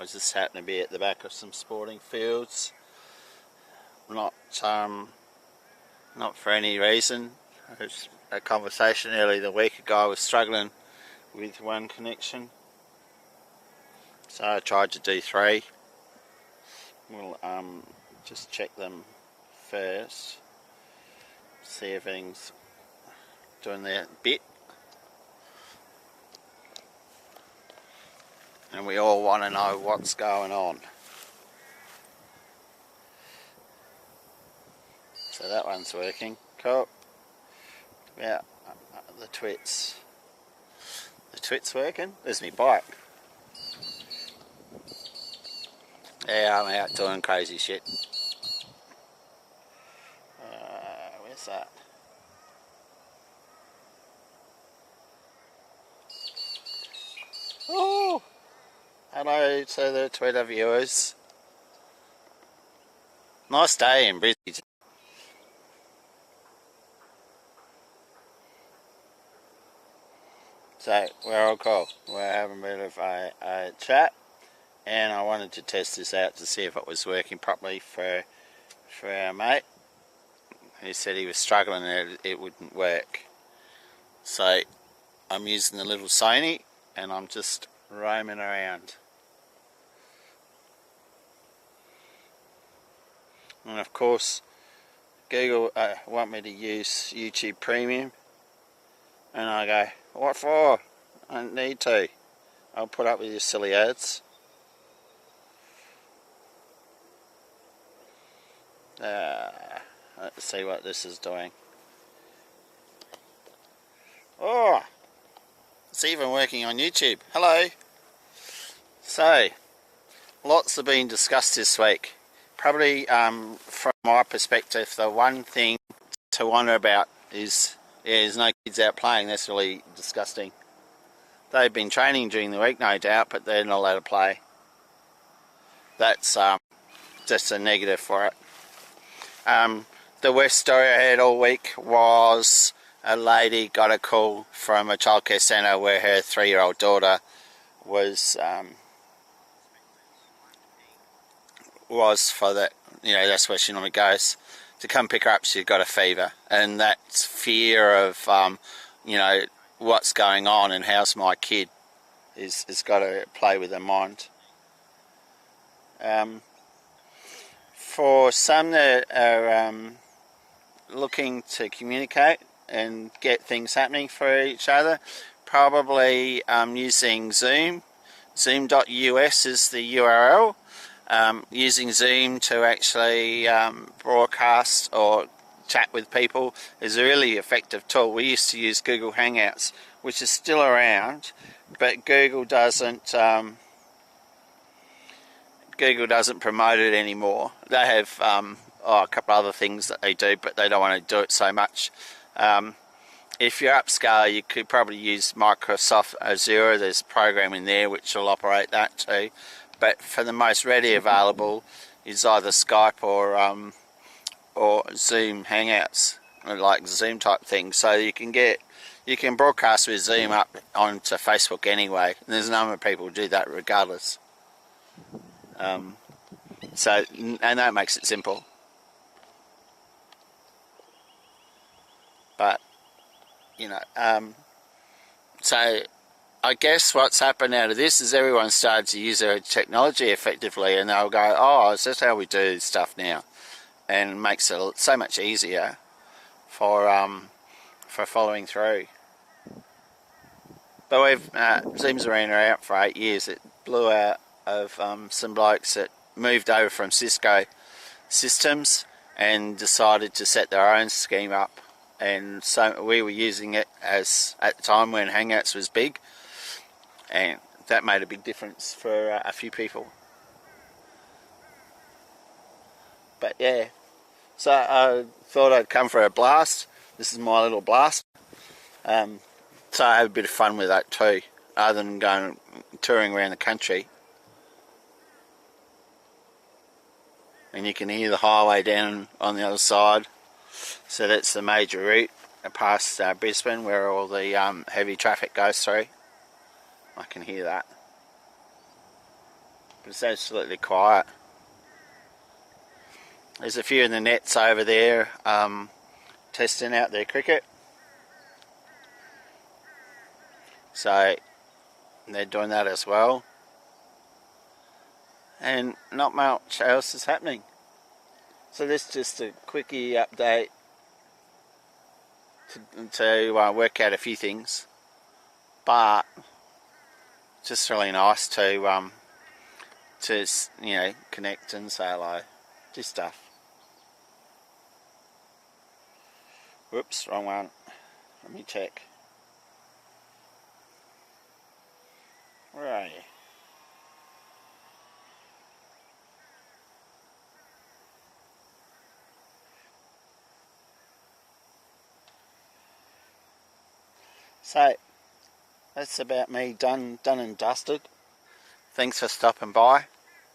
I just happen to be at the back of some sporting fields. Not for any reason. It was a conversation earlier the week ago. I was struggling with one connection, so I tried to do 3. We'll just check them first, see if everything's doing their bit. And we all want to know what's going on. So that one's working. Cool. Yeah, the twits. The twit's working. There's me bike. Yeah, I'm out doing crazy shit. Where's that? Oh! Hello to the Twitter viewers. Nice day in Brisbane. So we're all cool. We're having a bit of a chat, and I wanted to test this out to see if it was working properly for our mate, who said he was struggling and it wouldn't work. So I'm using the little Sony, and I'm just roaming around. And of course, Google want me to use YouTube Premium, and I go, what for? I don't need to. I'll put up with your silly ads. Let's see what this is doing. Oh, it's even working on YouTube. Hello. So, lots have been discussed this week. Probably, from my perspective, the one thing to wonder about is there's no kids out playing. That's really disgusting. They've been training during the week, no doubt, but they're not allowed to play. That's just a negative for it. The worst story I heard all week was a lady got a call from a childcare centre where her 3-year-old daughter was for the, that's where she normally goes, to come pick her up. She's got a fever, and that fear of what's going on and how's my kid is got to play with her mind. For some that are looking to communicate and get things happening for each other, probably using Zoom. Zoom.us is the URL. Using Zoom to actually broadcast or chat with people is a really effective tool. We used to use Google Hangouts, which is still around, but Google doesn't promote it anymore. They have a couple of other things that they do, but they don't want to do it so much. If you're upscale, you could probably use Microsoft Azure. There's a program in there which will operate that too. But for the most ready available is either Skype or Zoom Hangouts, like Zoom type thing. So you can broadcast with Zoom up onto Facebook anyway. And there's a number of people who do that regardless. And that makes it simple. But so I guess what's happened out of this is everyone started to use their technology effectively, and they'll go, oh, is this how we do stuff now? And it makes it so much easier for following through. But we've Zoom's been out for 8 years. It blew out of some blokes that moved over from Cisco systems and decided to set their own scheme up. And so we were using it at the time when Hangouts was big, and that made a big difference for a few people. But yeah, so I thought I'd come for a blast. This is my little blast. So I have a bit of fun with that too, other than going touring around the country. And you can hear the highway down on the other side. So that's the major route past Brisbane, where all the heavy traffic goes through. I can hear that. It's absolutely quiet. There's a few in the nets over there testing out their cricket. So they're doing that as well. And not much else is happening. So this is just a quickie update to work out a few things. But just really nice to connect and say hello. Do stuff. Whoops, wrong one. Let me check. Where are you? So that's about me done and dusted. Thanks for stopping by.